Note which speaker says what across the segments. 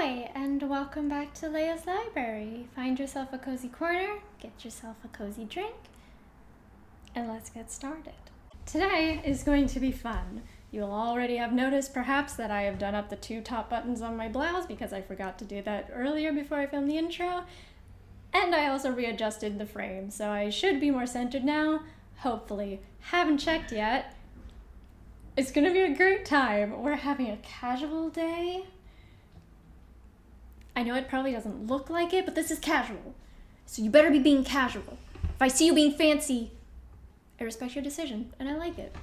Speaker 1: Hi, and welcome back to Leia's Library. Find yourself a cozy corner, get yourself a cozy drink, and let's get started. Today is going to be fun. You'll already have noticed perhaps that I have done up the two top buttons on my blouse because I forgot to do that earlier before I filmed the intro. And I also readjusted the frame, so I should be more centered now, hopefully. Haven't checked yet. It's gonna be a great time. We're having a casual day. I know it probably doesn't look like it, but this is casual. So you better be being casual. If I see you being fancy, I respect your decision, and I like it.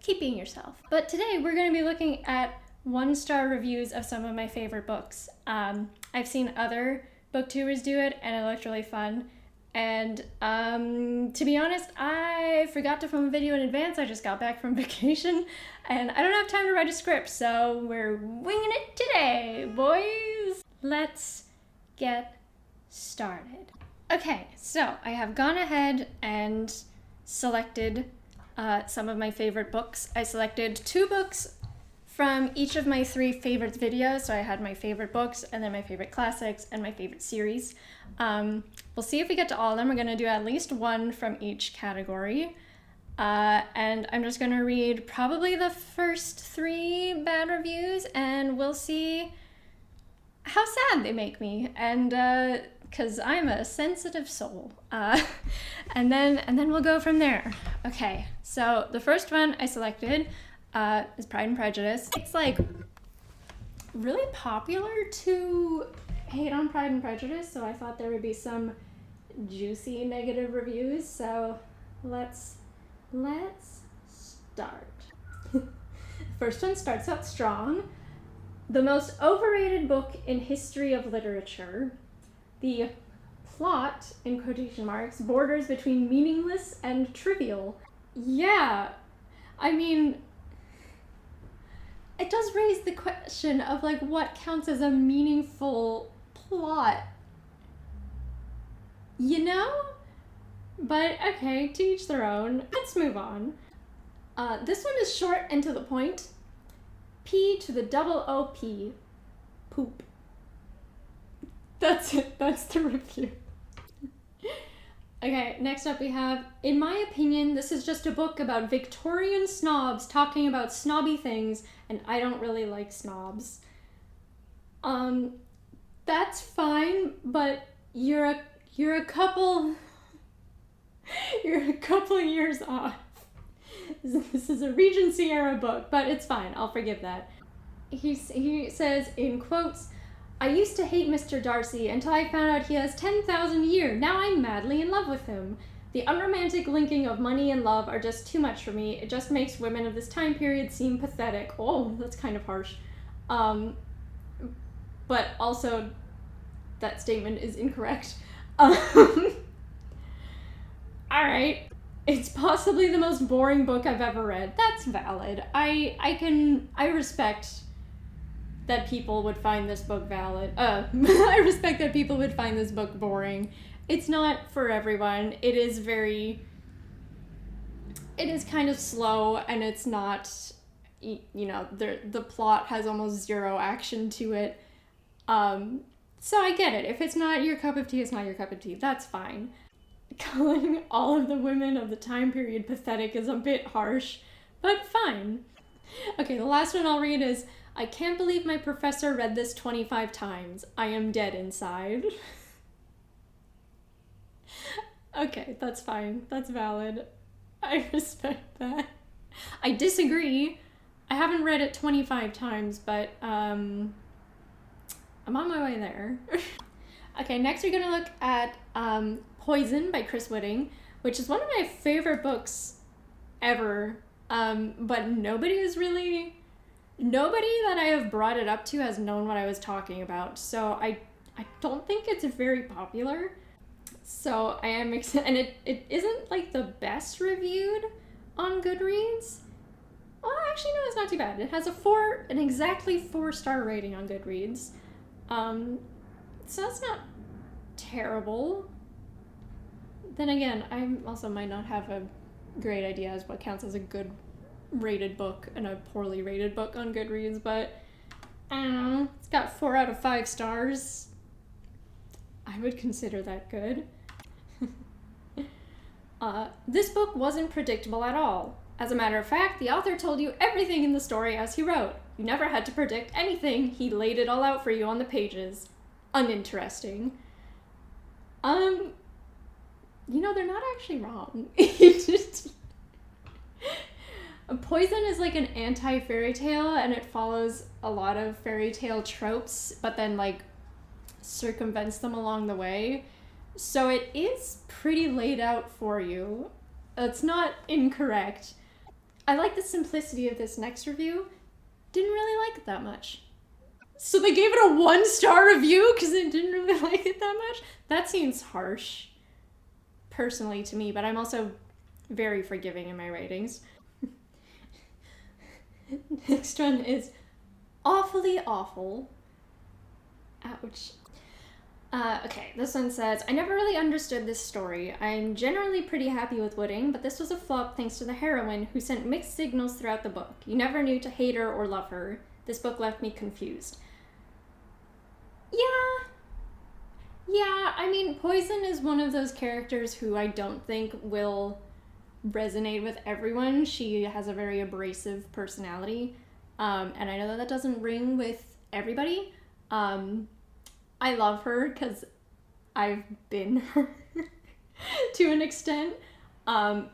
Speaker 1: Keep being yourself. But today we're going to be looking at 1-star reviews of some of my favorite books. I've seen other booktubers do it, and it looked really fun. And to be honest, I forgot to film a video in advance. I just got back from vacation, and I don't have time to write a script, so we're winging it today, boys. Let's get started. Okay, so I have gone ahead and selected some of my favorite books. I selected 2 books from each of my 3 favorite videos. So I had my favorite books, and then my favorite classics, and my favorite series. We'll see if we get to all of them. We're going to do at least 1 from each category. And I'm just going to read probably the first 3 bad reviews, and we'll see how sad they make me. And because I'm a sensitive soul. And then we'll go from there. Okay, so the first one I selected is Pride and Prejudice. It's like really popular to hate on Pride and Prejudice, so I thought there would be some juicy negative reviews. So let's start. First one starts out strong. The most overrated book in history of literature. The plot, in quotation marks, borders between meaningless and trivial. Yeah, I mean, it does raise the question of like what counts as a meaningful plot, you know? But okay, to each their own. Let's move on. This one is short and to the point. P to the double O-P. Poop. That's it. That's the review. Okay, next up we have, in my opinion, this is just a book about Victorian snobs talking about snobby things, and I don't really like snobs. That's fine, but you're a couple years off. This is a Regency era book, but it's fine. I'll forgive that. He says, in quotes, I used to hate Mr. Darcy until I found out he has 10,000 a year. Now I'm madly in love with him. The unromantic linking of money and love are just too much for me. It just makes women of this time period seem pathetic. Oh, that's kind of harsh. But also, that statement is incorrect. Alright. It's possibly the most boring book I've ever read. That's valid. I respect that people would find this book valid. I respect that people would find this book boring. It's not for everyone. It is kind of slow, and it's not, you know, the plot has almost zero action to it. So I get it. If it's not your cup of tea, it's not your cup of tea. That's fine. Calling all of the women of the time period pathetic is a bit harsh, but fine. Okay, the last one I'll read is, I can't believe my professor read this 25 times. I am dead inside. Okay, that's fine. That's valid. I respect that. I disagree. I haven't read it 25 times, but I'm on my way there. Okay, next we're gonna look at Poison by Chris Whitting, which is one of my favorite books ever, but nobody that I have brought it up to has known what I was talking about, so I don't think it's very popular. So I am excited, and it isn't like the best reviewed on Goodreads. Well, actually no, it's not too bad. It has an exactly 4-star rating on Goodreads. So that's not terrible. Then again, I also might not have a great idea as what counts as a good rated book and a poorly rated book on Goodreads, but I don't know. It's got 4 out of 5 stars. I would consider that good. This book wasn't predictable at all. As a matter of fact, the author told you everything in the story as he wrote. You never had to predict anything. He laid it all out for you on the pages. Uninteresting. You know, they're not actually wrong. Poison is like an anti-fairy tale, and it follows a lot of fairy tale tropes, but then like circumvents them along the way. So it is pretty laid out for you. It's not incorrect. I like the simplicity of this next review. Didn't really like it that much. So they gave it a 1-star review because they didn't really like it that much? That seems harsh, personally, to me, but I'm also very forgiving in my ratings. Next one is awfully awful. Ouch. Okay, this one says, I never really understood this story. I'm generally pretty happy with Wooding, but this was a flop thanks to the heroine, who sent mixed signals throughout the book. You never knew to hate her or love her. This book left me confused. Yeah, I mean, Poison is one of those characters who I don't think will resonate with everyone. She has a very abrasive personality, and I know that doesn't ring with everybody. I love her because I've been her to an extent, and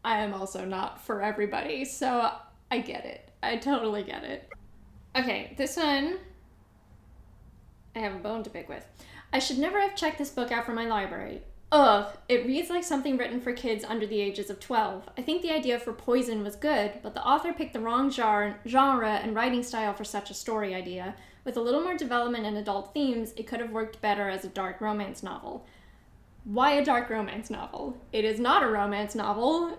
Speaker 1: I am also not for everybody, so I get it. I totally get it. Okay, this one I have a bone to pick with. I should never have checked this book out from my library. Ugh, it reads like something written for kids under the ages of 12. I think the idea for Poison was good, but the author picked the wrong genre and writing style for such a story idea. With a little more development and adult themes, it could have worked better as a dark romance novel. Why a dark romance novel? It is not a romance novel.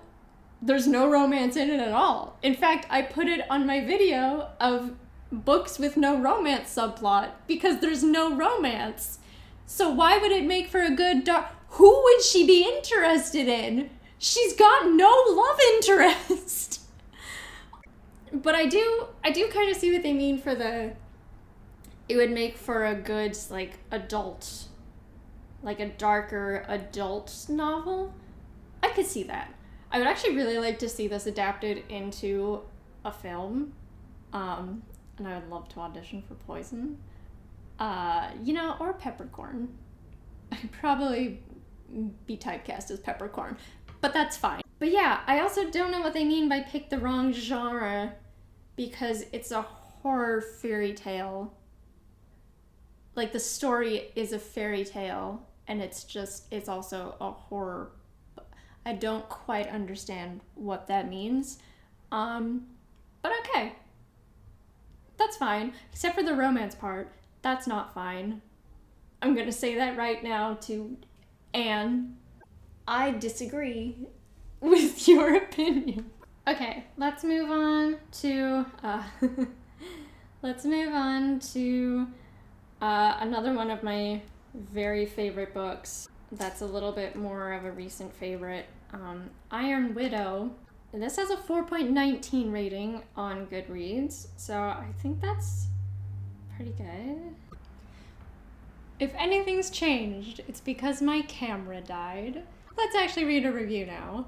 Speaker 1: There's no romance in it at all. In fact, I put it on my video of books with no romance subplot because there's no romance. So why would it make for a good dark... Who would she be interested in? She's got no love interest. But I do kind of see what they mean for the... It would make for a good, like, adult... Like a darker adult novel. I could see that. I would actually really like to see this adapted into a film. And I would love to audition for Poison. Or Peppercorn. I'd probably be typecast as Peppercorn, but that's fine. But yeah, I also don't know what they mean by pick the wrong genre, because it's a horror fairy tale. Like, the story is a fairy tale, and it's also a horror. I don't quite understand what that means. But okay. That's fine, except for the romance part. That's not fine. I'm gonna say that right now to Anne. I disagree with your opinion. Okay, let's move on to another one of my very favorite books. That's a little bit more of a recent favorite. Iron Widow. And this has a 4.19 rating on Goodreads, so I think that's pretty good. If anything's changed, it's because my camera died. Let's actually read a review now.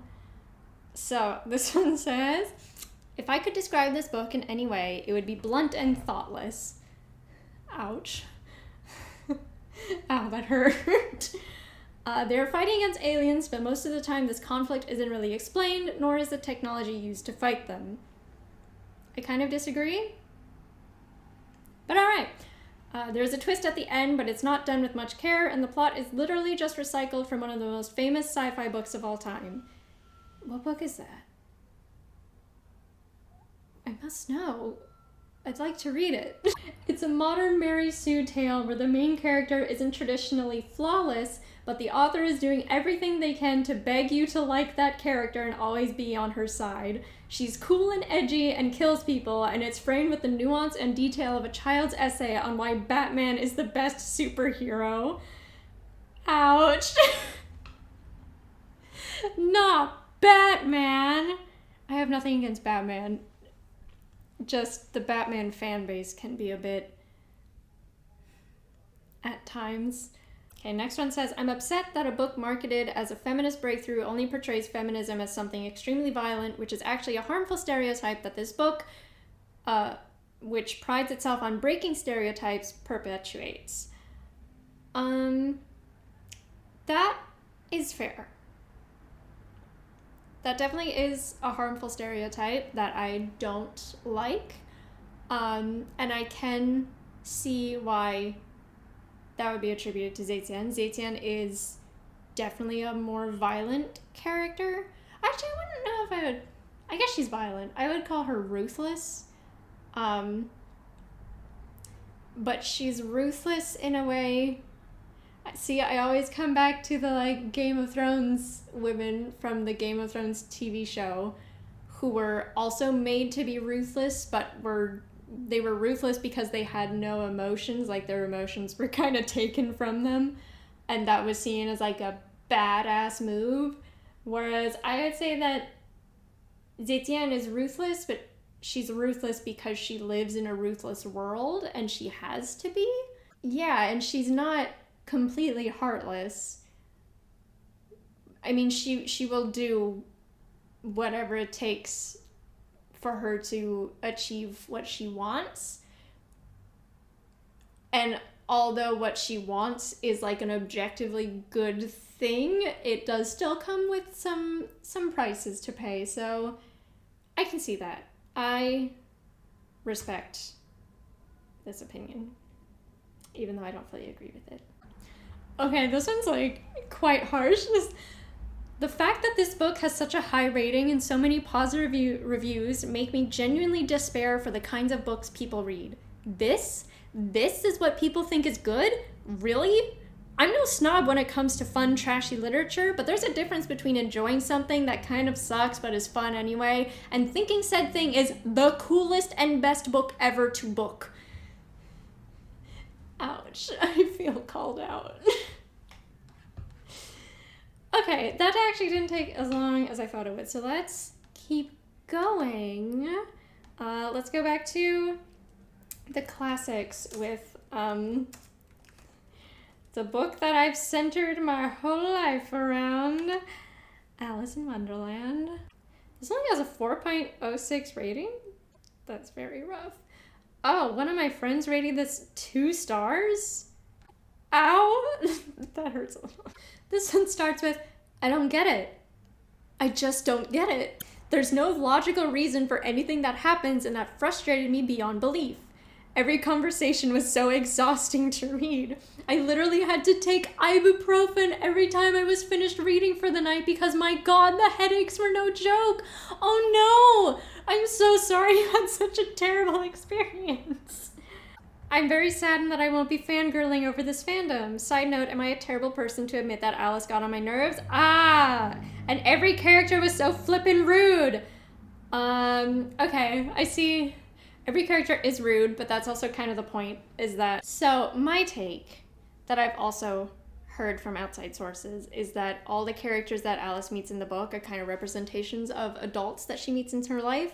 Speaker 1: So this one says, if I could describe this book in any way, it would be blunt and thoughtless. Ouch. Ow, that hurt. They're fighting against aliens, but most of the time this conflict isn't really explained, nor is the technology used to fight them. I kind of disagree. But alright. There's a twist at the end, but it's not done with much care, and the plot is literally just recycled from one of the most famous sci-fi books of all time. What book is that? I must know. I'd like to read it. It's a modern Mary Sue tale where the main character isn't traditionally flawless, but the author is doing everything they can to beg you to like that character and always be on her side. She's cool and edgy and kills people, and it's framed with the nuance and detail of a child's essay on why Batman is the best superhero. Ouch. Not Batman. I have nothing against Batman. Just the Batman fan base can be a bit at times. Okay, next one says, I'm upset that a book marketed as a feminist breakthrough only portrays feminism as something extremely violent, which is actually a harmful stereotype that this book, which prides itself on breaking stereotypes, perpetuates. That is fair. That definitely is a harmful stereotype that I don't like. And I can see why that would be attributed to Zetian. Zetian is definitely a more violent character. Actually, I wouldn't know if I would... I guess she's violent. I would call her ruthless. But she's ruthless in a way... See, I always come back to the, like, Game of Thrones women from the Game of Thrones TV show who were also made to be ruthless, but they were ruthless because they had no emotions, like their emotions were kind of taken from them, and that was seen as, like, a badass move. Whereas I would say that Zetian is ruthless, but she's ruthless because she lives in a ruthless world, and she has to be. Yeah, and she's not completely heartless. I mean, she will do whatever it takes for her to achieve what she wants. And although what she wants is like an objectively good thing, it does still come with some prices to pay. So I can see that. I respect this opinion, even though I don't fully agree with it. Okay, this one's, like, quite harsh. The fact that this book has such a high rating and so many positive reviews make me genuinely despair for the kinds of books people read. This is what people think is good? Really? I'm no snob when it comes to fun, trashy literature, but there's a difference between enjoying something that kind of sucks but is fun anyway, and thinking said thing is the coolest and best book ever to book. Ouch, I feel called out. Okay, that actually didn't take as long as I thought it would, so let's keep going. Let's go back to the classics with the book that I've centered my whole life around, Alice in Wonderland. This only has a 4.06 rating? That's very rough. Oh, one of my friends rated this 2 stars? Ow! That hurts a little. This one starts with, I don't get it. I just don't get it. There's no logical reason for anything that happens, and that frustrated me beyond belief. Every conversation was so exhausting to read. I literally had to take ibuprofen every time I was finished reading for the night because, my God, the headaches were no joke. Oh no! I'm so sorry you had such a terrible experience. I'm very saddened that I won't be fangirling over this fandom. Side note, am I a terrible person to admit that Alice got on my nerves? And every character was so flippin' rude. Okay, I see. Every character is rude, but that's also kind of the point, is that... So, my take, that I've also heard from outside sources, is that all the characters that Alice meets in the book are kind of representations of adults that she meets in her life,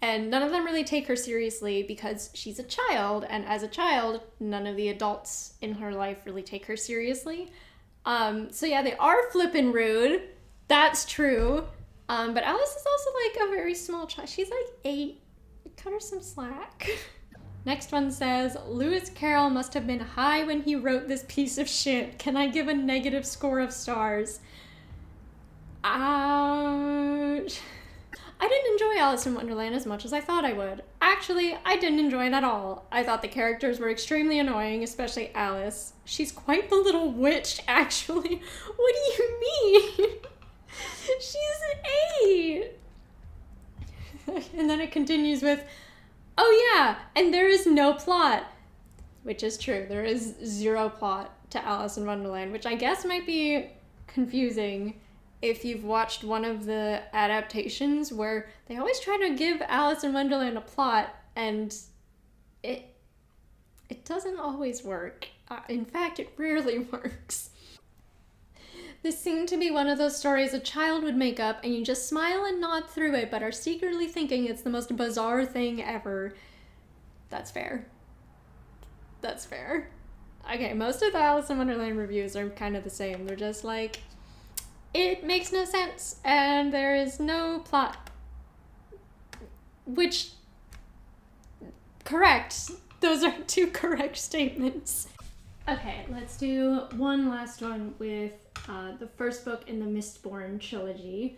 Speaker 1: and none of them really take her seriously because she's a child, and as a child, none of the adults in her life really take her seriously. So yeah, they are flippin' rude. That's true. But Alice is also like a very small child. She's like 8. Cut her some slack. Next one says, Lewis Carroll must have been high when he wrote this piece of shit. Can I give a negative score of stars? Ouch. I didn't enjoy Alice in Wonderland as much as I thought I would. Actually, I didn't enjoy it at all. I thought the characters were extremely annoying, especially Alice. She's quite the little witch, actually. What do you mean? She's 8. And then it continues with, oh yeah, and there is no plot. Which is true. There is 0 plot to Alice in Wonderland, which I guess might be confusing if you've watched one of the adaptations where they always try to give Alice in Wonderland a plot, and it doesn't always work. In fact, it rarely works. This seemed to be one of those stories a child would make up and you just smile and nod through it, but are secretly thinking it's the most bizarre thing ever. That's fair. That's fair.
Speaker 2: Okay, most of the Alice in Wonderland reviews are kind of the same. They're just like, it makes no sense, and there is no plot. Which, correct. Those are two correct statements. Okay, let's do one last one with the first book in the Mistborn trilogy,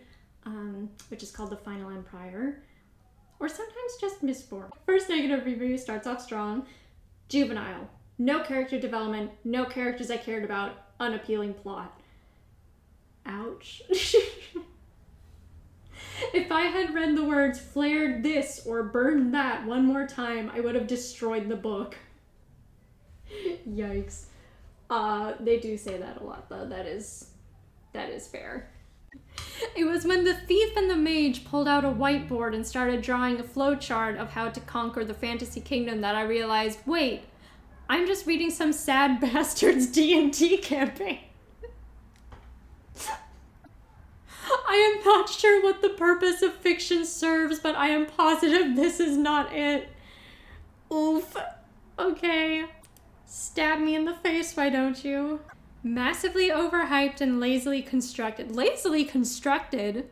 Speaker 2: which is called The Final Empire, or sometimes just Mistborn. First negative review starts off strong. Juvenile. No character development, no characters I cared about, unappealing plot. Ouch. If I had read the words flared this or burned that one more time, I would have destroyed the book. Yikes. They do say that a lot, though. That is fair. It was when the thief and the mage pulled out a whiteboard and started drawing a flowchart of how to conquer the fantasy kingdom that I realized, wait, I'm just reading some sad bastard's D&D campaign. I am not sure what the purpose of fiction serves, but I am positive this is not it. Oof. Okay. Stab me in the face, why don't you? Massively overhyped and lazily constructed. Lazily constructed?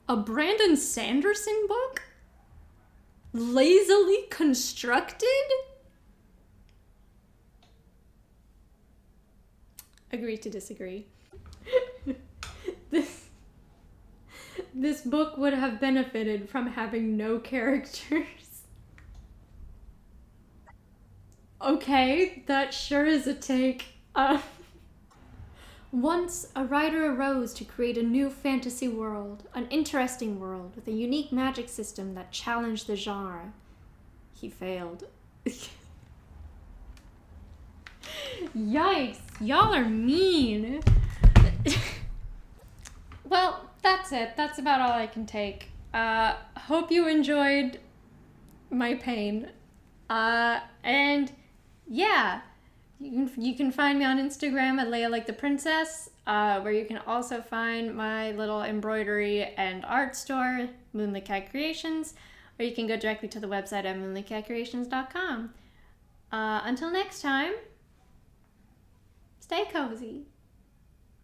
Speaker 2: A Brandon Sanderson book? Lazily constructed? Agree to disagree. This book would have benefited from having no characters. Okay, that sure is a take. Once, a writer arose to create a new fantasy world, an interesting world with a unique magic system that challenged the genre. He failed. Yikes, y'all are mean. Well, that's it. That's about all I can take. Hope you enjoyed my pain. And yeah, you can find me on Instagram at Leia Like the Princess, where you can also find my little embroidery and art store, Moonlit Cat Creations, or you can go directly to the website at moonlitcatcreations.com. Until next time, stay cozy.